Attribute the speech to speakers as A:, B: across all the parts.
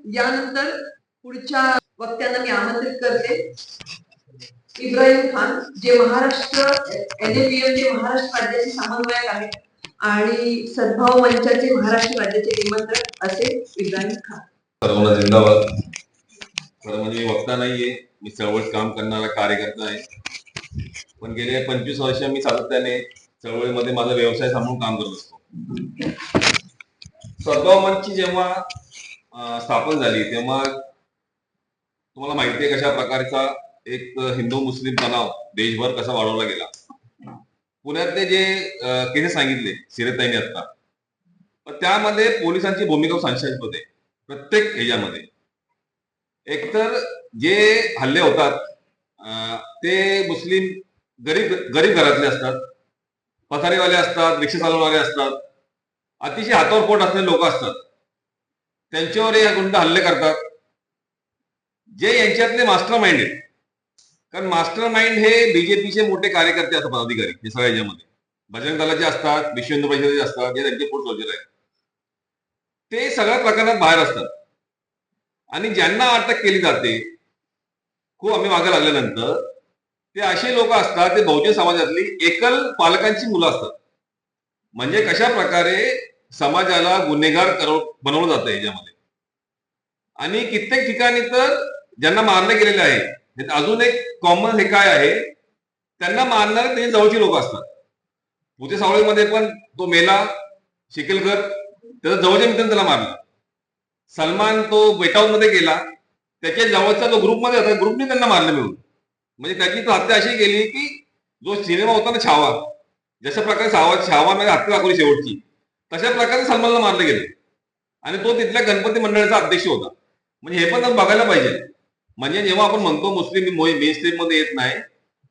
A: यानंतर पुढच्या वक्त्यांना मी आमंत्रित करते. इब्राहिम खान, जे महाराष्ट्र NAPM जे महाराष्ट्र राज्याचे समन्वयक आहेत आणि सद्भाव मंचाचे महाराष्ट्र राज्याचे निमंत्रक असे इब्राहिम खान.
B: सर्वांना जिंदाबाद. खरं म्हणजे मी वक्ता नाहीये, मी चळवळीत काम करणारा कार्यकर्ता आहे. पण गेले 25 वर्ष मी सातत्याने चळवळीमध्ये माझा व्यवसाय सांभाळून काम करत असतो. सद्भाव मंचची जेव्हा स्थापन झाली तेव्हा तुम्हाला माहिती आहे कशा प्रकारचा एक हिंदू मुस्लिम तणाव देशभर कसा वाढवला गेला. पुण्यातले जे केसेस सांगितले सिरेताईने आता, पण त्यामध्ये पोलिसांची भूमिका संशयास्पद आहे. प्रत्येक ह्याच्यामध्ये एकतर जे हल्ले होतात ते मुस्लिम गरीब घरातले असतात, पथारीवाले असतात, रिक्षा चालवणारे असतात, अतिशय हातावर पोट असलेले लोक असतात. त्यांच्यावर या गुंड हल्ले करतात जे यांच्यातले मास्टर माइंड आहेत. कारण मास्टर माइंड हे बीजेपीचे मोठे कार्यकर्ते असतात, पदाधिकारी हे सगळ्या याच्यामध्ये बजरंग दलाचे असतात, विश्व हिंदू परिषदेचे असतात, जे त्यांचे पोट सोडलेले आहेत, ते सगळ्या प्रकारात बाहेर असतात. आणि ज्यांना अटक केली जाते खूप आम्ही मागे लागल्यानंतर ते असे लोक असतात, ते बहुजन समाजातली एकल पालकांची मुलं असतात. म्हणजे कशा प्रकारे समाजाला गुन्हेगार बनवलं जातं याच्यामध्ये. आणि कित्येक ठिकाणी तर ज्यांना मारले गेलेले आहे, अजून एक कॉमन हे काय आहे, त्यांना मारणारे त्यांच्या जवळची लोक असतात. पुणे सावळीमध्ये पण तो मेला शिकेलकर, त्याचा जवळच्या मित्रांनी त्याला मारला. सलमान तो बेटाऊन मध्ये गेला, त्याच्या जवळचा जो ग्रुपमध्ये होता ग्रुपने त्यांना मारलं मिळून. म्हणजे त्याची तर हत्या अशी केली की जो सिनेमा होता ना छावा, जशा प्रकारे छावामध्ये हत्या दाखवली शेवटची, तशा प्रकारे सलमानला मारलं गेलं. आणि तो तिथल्या गणपती मंडळाचा अध्यक्ष होता. म्हणजे हे पण बघायला पाहिजे. म्हणजे जेव्हा आपण म्हणतो मुस्लिम मेन स्ट्रीम मध्ये येत नाही,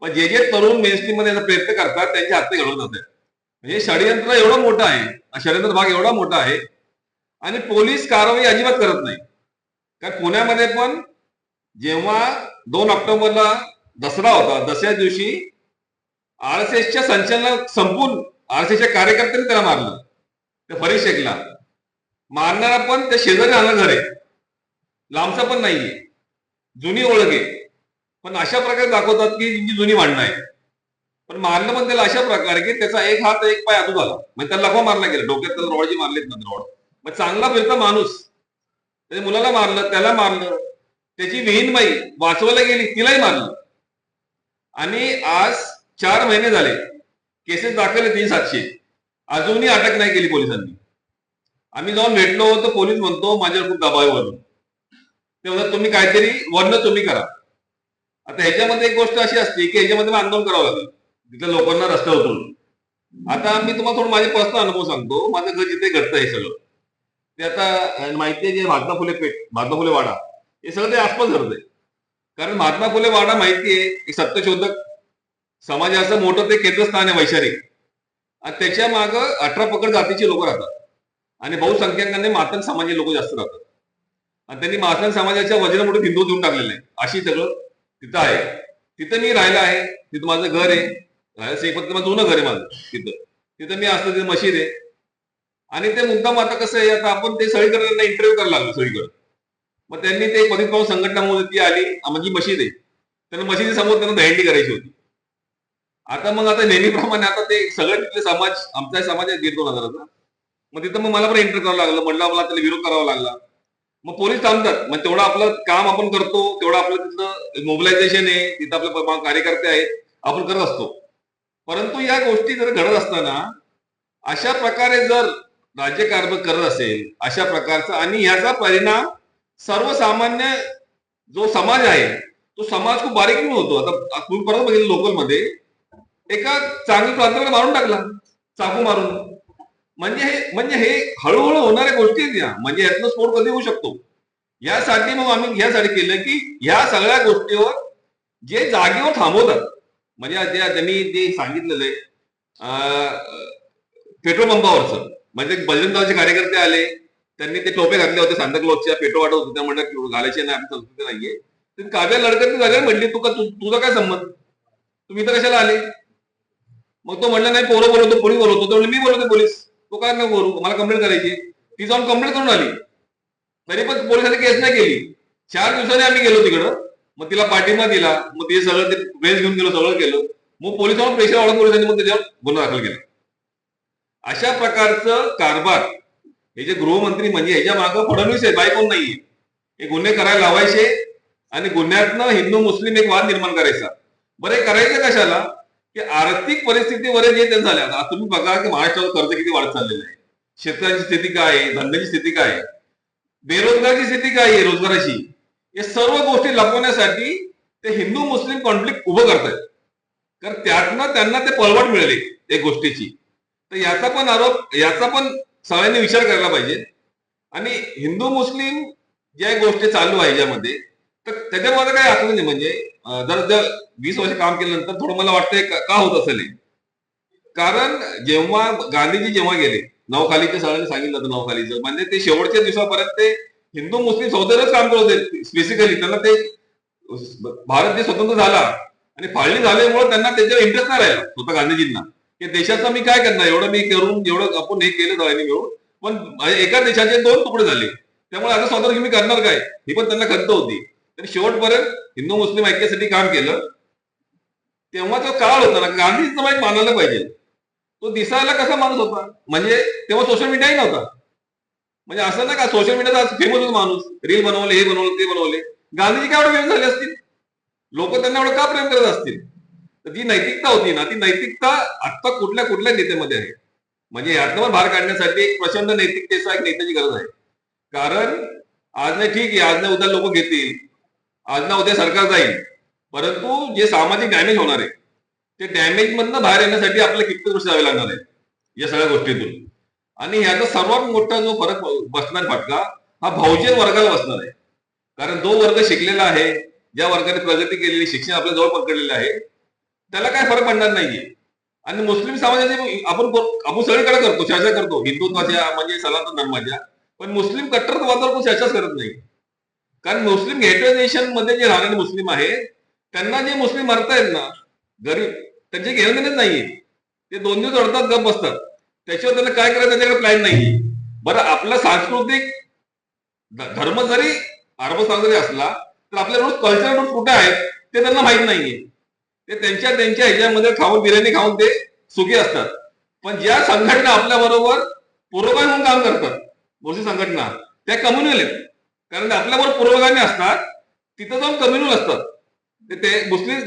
B: पण जे जे तरुण मेन स्ट्रीम मध्ये याचा प्रयत्न करतात त्यांची हत्या घडवत जातात. म्हणजे षडयंत्र एवढं मोठं आहे, षडयंत्र भाग एवढा मोठा आहे आणि पोलीस कारवाई अजिबात करत नाही. कारण पुण्यामध्ये पण जेव्हा 2 ऑक्टोबरला दसरा होता, दसऱ्या दिवशी RSSच्या संचलनात संपून RSSच्या कार्यकर्त्यांनी त्याला मारलं, त्या फरीद शेखला. मारणारा पण त्या शेजारी राहणार घर आहे, लांबचा पण नाहीये, जुनी ओळख आहे. पण अशा प्रकारे दाखवतात की त्यांची जुनी भांडणं आहे. पण मारलं पण त्याला अशा प्रकारे की त्याचा एक हात एक पाय आतू झाला. म्हणजे त्याला लखवा मारला गेला, डोक्यात त्याला रॉडची मारलेत ना रॉड. मग चांगला फिरता माणूस त्याच्या मुलाला मारलं, त्याला मारलं, त्याची विहीनबाई वाचवायला गेली तिलाही मारलं. आणि आज 4 महिने झाले, केसेस दाखल 300-700, अजूनही अटक नाही केली पोलिसांनी. आम्ही जाऊन भेटलो तर पोलीस म्हणतो माझ्यावर खूप दबाव वरून, ते म्हणतात तुम्ही काहीतरी वर्ण तुम्ही करा. आता ह्याच्यामध्ये एक गोष्ट अशी असते की ह्याच्यामध्ये आंदोलन करावं लागेल तिथल्या लोकांना रस्त्यावर उतरून. आता मी तुम्हाला थोडं माझे पर्सनल अनुभव सांगतो. माझं घर जिथे घडतं हे सगळं, ते आता माहिती आहे जे महात्मा फुले पेठ, महात्मा फुले वाडा, हे सगळं ते आसपास घडतंय. कारण महात्मा फुले वाडा माहिती आहे एक सत्यशोधक समाजाचं मोठं ते केंद्रस्थान आहे वैचारिक. आणि त्याच्या माग 18 पकड जातीचे लोक राहतात आणि बहुसंख्याकांनी मातंग समाजाचे लोक जास्त राहतात. आणि त्यांनी मातंग समाजाच्या वजनामुळे हिंदू देऊन टाकलेलं आहे. अशी सगळं तिथं आहे. तिथं मी राहिला आहे, तिथं माझं घर आहे, राहायला जुनं घर आहे माझं. तिथं मी असतो, तिथं मशीद आहे. आणि ते मुद्दाम आता कसं आहे, आता आपण ते सगळीकडे त्यांना इंटरव्ह्यू करायला लागलो सगळीकडे. मग त्यांनी ते पतित पावन संघटना म्हणून ती आली, म्हणजे मशीद आहे, त्यांना मशिदीसमोर त्यांना दहंडी करायची होती. आता नेहमीप्रमाणे आता ते सगळे तिथले समाज, आमच्या समाजात 1,500-2,000. मग तिथं मग मला पण एंटर करावं लागलं, म्हटलं मला त्याला विरोध करावा लागला. मग पोलीस थांबतात. मग तेवढं आपलं काम आपण करतो, तेवढं आपलं तिथं मोबिलायझेशन आहे, तिथं आपले कार्यकर्ते आहेत, आपण करत असतो. परंतु या गोष्टी जर घडत असताना अशा प्रकारे जर राज्यकारभार करत असेल अशा प्रकारचा, आणि ह्याचा परिणाम सर्वसामान्य जो समाज आहे तो समाज खूप बारीकीने होतो. आता तुम्ही परत बघितलं लोकलमध्ये एका चांगल्या प्रांताकडे मारून टाकला चाकू मारून. म्हणजे हे हळूहळू होणाऱ्या गोष्टी आहेत या. म्हणजे यातनं स्फोट कधी होऊ शकतो. यासाठी मग आम्ही यासाठी केलं की ह्या सगळ्या गोष्टीवर जे जागेवर थांबवतात, म्हणजे त्यांनी जे सांगितलेलं आहे पेट्रोल पंपावरचं, म्हणजे बजरंग दलाचे कार्यकर्ते आले, त्यांनी ते टोपे घातले होते सांताक्लॉजच्या, पेट्रोल वाटत होते, त्या म्हणतात घालायचे नाही, आपली संस्कृती नाहीये. तर काव्या लडकत जागा म्हटली तुझा काय संबंध, तुम्ही इथं कशाला आले. मग तो म्हणला नाही पोरं बोलवतो, पोलीस बोलवतो. तो मी बोलवतो पोलीस, तो काय नाही बोलू, मला कंप्लेंट करायची. ती जाऊन कंप्लेंट करून आली. तरी पण पोलिसांनी केस नाही केली. 4 दिवसांनी आम्ही गेलो तिकडं, मग तिला पाठिंबा दिला, मग ते सगळं ते प्रेस घेऊन गेलो, सगळं केलं. मग पोलिसांवर प्रेशर वाढून पोलिसांनी मग त्याच्यावर गुन्हा दाखल केला. अशा प्रकारचं कारभार हे जे गृहमंत्री म्हणजे ह्याच्या मागं फडणवीस आहे, बाई कोण नाहीये. हे गुन्हे करायला लावायचे आणि गुन्ह्यातनं हिंदू मुस्लिम एक वाद निर्माण करायचा. बरं हे करायचं कशाला, की आर्थिक परिस्थितीवर जे ते झाल्या. आता तुम्ही बघा की महाराष्ट्रावर कर्ज किती वाढत चाललेलं आहे, शेतकऱ्यांची स्थिती काय आहे, धंद्याची स्थिती काय आहे, बेरोजगाराची स्थिती काय आहे, रोजगाराची. या सर्व गोष्टी लपवण्यासाठी ते हिंदू मुस्लिम कॉन्फ्लिक्ट उभं करतायत, कारण त्यातनं त्यांना ते पळवाट मिळाली एक गोष्टीची. तर याचा पण आरोप, याचा पण सगळ्यांनी विचार करायला पाहिजे. आणि हिंदू मुस्लिम ज्या गोष्टी चालू आहे याच्यामध्ये, तर त्याच्यामध्ये काही असं नाही. म्हणजे जर 20 वर्ष काम केल्यानंतर थोडं मला वाटतंय का होत असेल. कारण जेव्हा गांधीजी जेव्हा गेले, नवखालीच्या सगळ्यांनी सांगितलं होतं, नवखालीचं म्हणजे ते शेवटच्या दिवसापर्यंत ते हिंदू मुस्लिम सौदेलाच काम करत होते. स्पेसिकली त्यांना ते भारत जे स्वतंत्र झाला आणि फाळणी झाल्यामुळे त्यांना त्याच्यावर इंटरेस्ट नाही राहिला स्वतः गांधीजींना, की देशाचं मी काय करणार, एवढं मी करून एवढं आपण हे केलं सगळ्यांनी मिळून, पण एका देशाचे 2 तुकडे झाले, त्यामुळे आता स्वतंत्र मी करणार काय, ही पण त्यांना खंत होती. तर शेवटपर्यंत हिंदू मुस्लिम ऐक्यासाठी काम केलं. तेव्हा जो काळ होता ना, गांधीजीचं माहीत मानायला पाहिजे. तो दिसायला कसा माणूस होता, म्हणजे तेव्हा सोशल मीडियाही नव्हता. म्हणजे असं ना का सोशल मीडियाचा आज फेमस होतो माणूस, रील बनवले, हे बनवले, ते बनवले. गांधीजी काय एवढे फेमस झाले असतील, लोक त्यांना एवढं का प्रेम करत असतील. तर जी नैतिकता होती ना, ती नैतिकता आता कुठल्या कुठल्या नेत्यामध्ये आहे. म्हणजे यातनं बाहेर काढण्यासाठी एक प्रचंड नैतिकतेचा एक नेत्याची गरज आहे. कारण आज नाही ठीक आहे, आज नाही उद्या लोक घेतील, आज ना उद्या सरकार जाईल, परंतु जे सामाजिक डॅमेज होणार आहे, ते डॅमेज मधनं बाहेर येण्यासाठी आपल्याला किती वर्ष जावे लागणार आहे या सगळ्या गोष्टीतून. आणि ह्याचा सर्वात मोठा जो फरक बसणार फटका हा बहुजन वर्गाला बसणार आहे. कारण जो वर्ग शिकलेला आहे, ज्या वर्गाने प्रगती केलेली, शिक्षण आपल्या जवळ पकडलेलं आहे, त्याला काय फरक पडणार नाहीये. आणि मुस्लिम समाजाचे आपण सगळीकडे करतो, चर्चा करतो हिंदुत्वाच्या म्हणजे सनातन धर्माच्या, पण मुस्लिम कट्टरवादावर कोण चर्चाच करत नाही. कारण मुस्लिम नेशन मध्ये जे राहणारे मुस्लिम आहेत, त्यांना जे मुस्लिम मरतायत ना गरीब, त्यांचे घेणं देणंच नाहीये. ते 2 दिवस अडतात, गप बसतात, त्याच्यावर त्यांना काय करायचं त्याच्याकडे प्लॅन नाहीये. बरं आपला सांस्कृतिक धर्म जरी अरबस्थान जरी असला, तर आपल्या रोज कल्चरल रूट कुठे आहेत ते त्यांना माहित नाहीये. ते त्यांच्या ह्याच्यामध्ये खाऊन, बिर्याणी खाऊन ते सुखी असतात. पण ज्या संघटना आपल्या बरोबर पुरोगामी म्हणून काम करतात, मुस्लिम संघटना, त्या कम्युनल आहेत. कारण आपल्याबरोबर पुरोगामी असतात, तिथं जाऊन कम्युनल असतात, ते मुस्लिम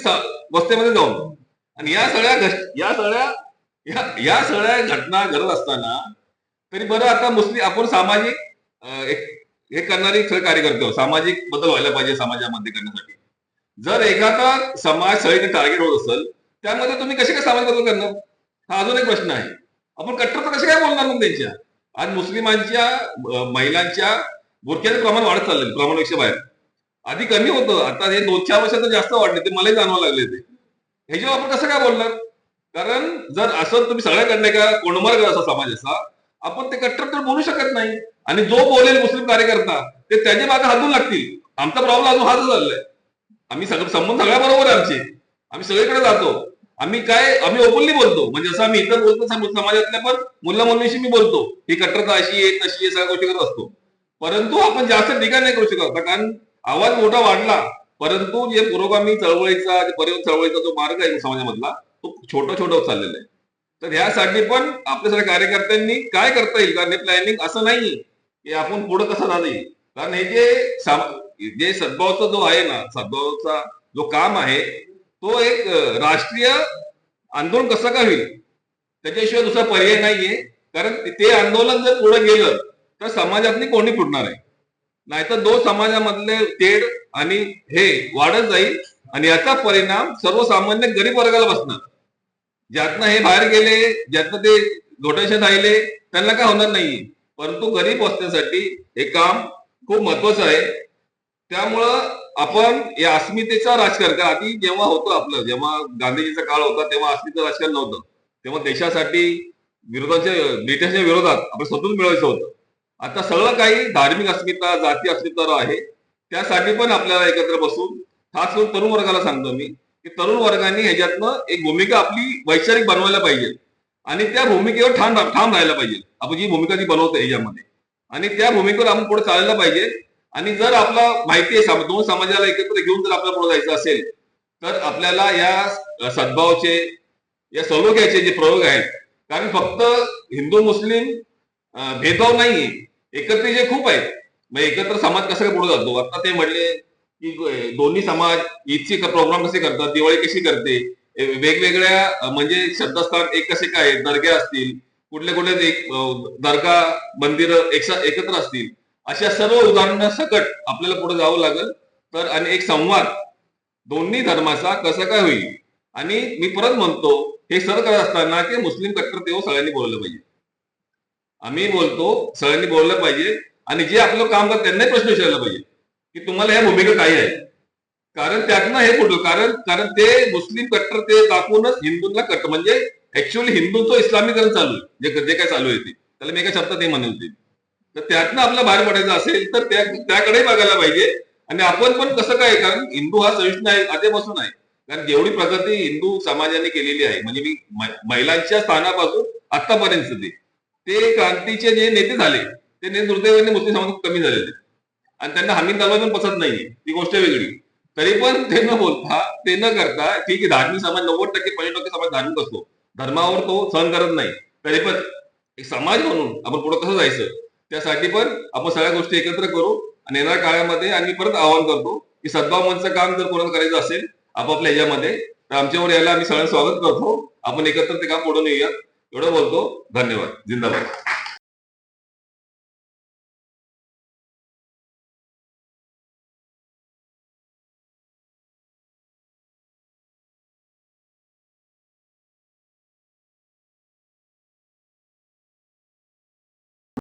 B: वस्त्यामध्ये जाऊन. आणि या सगळ्या घटना घडत असताना तरी बरं आता मुस्लिम आपण सामाजिक हे करणारी कार्यकर्ते आहोत. सामाजिक बदल व्हायला पाहिजे समाजामध्ये करण्यासाठी. जर एखादा समाज सगळीकडे टार्गेट होत असेल, त्यामध्ये तुम्ही कसे काय समाज बदल करणार, हा अजून एक प्रश्न आहे. आपण कट्टरता कसे काय बोलणार मग त्यांच्या. आज मुस्लिमांच्या महिलांच्या बुरख्याचं प्रमाण वाढत चाललंय प्रमाणापेक्षा बाहेर. आधी कमी होतं, आता हे 2-4 वर्षात जास्त वाढले, ते मलाही जाणवायला लागले. ते ह्याच्यावर आपण कसं काय बोलणार. कारण जर असं तुम्ही सगळ्याकडनं का कोणमार्ग असा समाज असा, आपण ते कट्टर तर बोलू शकत नाही. आणि जो बोलेल मुस्लिम कार्यकर्ता ते त्याच्या मागे हातून लागतील. आमचा प्रॉब्लेम अजून हाच झालाय. आम्ही संबंध सगळ्या बरोबर आहे आमचे, आम्ही सगळीकडे जातो, आम्ही ओपनली बोलतो. म्हणजे असं आम्ही इथं बोलतो समाजातल्या, पण मुल्ला मुलींशी मी बोलतो ही कट्टरता अशी आहे तशी आहे, सगळ्या गोष्टी करत असतो. परंतु आपण जास्त टीका नाही करू शकत, कारण आवाज मोठा वाढला, परंतु जे पुरोगामी चळवळीचा, परिवर्तन चळवळीचा जो मार्ग आहे समाजामधला, तो छोटा छोटा चाललेला आहे. तर ह्यासाठी पण आपल्या सगळ्या कार्यकर्त्यांनी काय करता येईल, कारण हे प्लॅनिंग असं नाहीये की आपण पुढे कसं झालं. कारण हे जे सद्भावचा जो आहे ना, सद्भावचा जो काम आहे, तो एक राष्ट्रीय आंदोलन कसं का होईल, त्याच्याशिवाय दुसरा पर्याय नाहीये. कारण ते आंदोलन जर पुढे गेलं तर समाजातली कोणी फुटणार आहे, नाहीतर समाजामधले तेढ आणि हे वाढत जाईल. आणि याचा परिणाम सर्वसामान्य गरीब वर्गाला बसणार. ज्यातनं हे बाहेर गेले, ज्यातनं ते घोटाशात राहिले, त्यांना काय होणार नाहीये. परंतु गरीब वस्त्यासाठी हे काम खूप महत्वाचं आहे. त्यामुळं आपण या अस्मितेचा राजकारण, आधी जेव्हा होतं आपलं, जेव्हा गांधीजीचा काळ होता तेव्हा अस्मितेचं राजकारण नव्हतं. तेव्हा देशासाठी ब्रिटिशच्या विरोधात आपण स्वतंत्र मिळवायचं होतं. आता सगळं काही धार्मिक अस्मिता, जाती अस्मिता आहे. त्यासाठी पण आपल्याला एकत्र बसून, खास करून तरुण वर्गाला सांगतो मी, की तरुण वर्गाने ह्याच्यातनं एक भूमिका आपली वैचारिक बनवायला पाहिजे. आणि त्या भूमिकेवर ठाम राहायला पाहिजे. आपण जी भूमिका ती बनवतो ह्याच्यामध्ये, आणि त्या भूमिकेवर आपण पुढे चालायला पाहिजे. आणि जर आपला माहिती आहे दोन समाजाला एकत्र घेऊन जर आपल्याला पुढे जायचं असेल तर आपल्याला या सद्भावाचे, या सलोख्याचे जे प्रयोग आहेत, कारण फक्त हिंदू मुस्लिम भेदभाव नाहीये, एकत्र जे खूप आहेत. मग एकत्र समाज कसा पुढे जातो? आता ते म्हणले की दोन्ही समाज ईदचे प्रोग्राम कसे करतात, दिवाळी कशी करते, वेगवेगळ्या म्हणजे श्रद्धास्थान एक कसे काय, दर्गा असतील, कुठले कुठले दर्गा मंदिर एकत्र असतील, अशा सर्व उदाहरणासकट आपल्याला पुढे जावं लागेल. तर आणि एक संवाद दोन्ही धर्माचा कसा काय होईल. आणि मी परत म्हणतो, हे सर करत असताना की मुस्लिम कट्टरतेवर सगळ्यांनी बोललं पाहिजे. आम्ही बोलतो सगळ्यांनी बोललं पाहिजे आणि जे आपलं काम करतात त्यांनाही प्रश्न विचारला पाहिजे की तुम्हाला ह्या भूमिका काय आहे. कारण त्यातनं हे कुठलं कारण कारण ते मुस्लिम कट्टरते दाखवूनच हिंदूंना कट्टर म्हणजे ऍक्च्युअली हिंदूंचं इस्लामीकरण चालू आहे. जे काय चालू आहे ते त्याला मी एका शब्दात हे म्हणत होते. तर त्यातनं आपलं बाहेर पडायचं असेल तर त्याकडे बघायला पाहिजे. आणि आपण पण कसं काय, कारण हिंदू हा सहिष्णू आहे आधीपासून आहे. कारण जेवढी प्रगती हिंदू समाजाने केलेली आहे, म्हणजे मी महिलांच्या स्थानापासून आतापर्यंत ते क्रांतीचे जे नेते झाले ते नेते दुर्दैवाने मुस्लिम समाजात कमी झालेले आणि त्यांना हमी दरवाजा पण पसंत नाहीये, ती गोष्ट वेगळी. तरी पण ते न बोलता, ते न करता, ठीक आहे धार्मिक समाज 90% 50% समाज धार्मिक असतो, धर्मावर तो सहन करत नाही, तरी पण एक समाज म्हणून आपण पुढे कसं जायचं त्यासाठी पण आपण सगळ्या गोष्टी एकत्र करू. आणि येणाऱ्या काळामध्ये आणि परत आवाहन करतो की सद्भाव मंचचं काम जर कोणाला करायचं असेल आपापल्या ह्याच्यामध्ये तर आमच्यावर यायला आम्ही सगळ्यांना स्वागत करतो. आपण एकत्र ते काम पुढे नेऊया. एवढं बोलतो. धन्यवाद. जिंदाबाद.